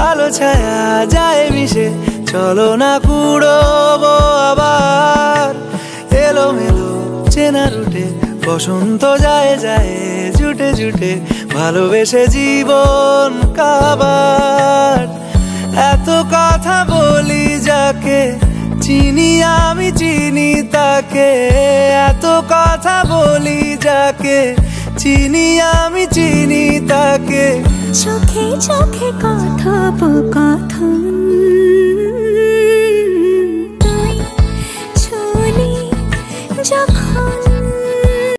আলো ছায়া যায় মিশে চলো না কুড়োবো আবার এলোমেলো চেনা রুটে বসন্ত যায় যায় জুটে জুটে ভালোবেসে জীবন কাবার এত কথা বলি যাকে চিনি আমি চিনি তাকে এত কথা বলি যাকে চিনি আমি চিনি তাকে চোখে চোখে কথোপকথন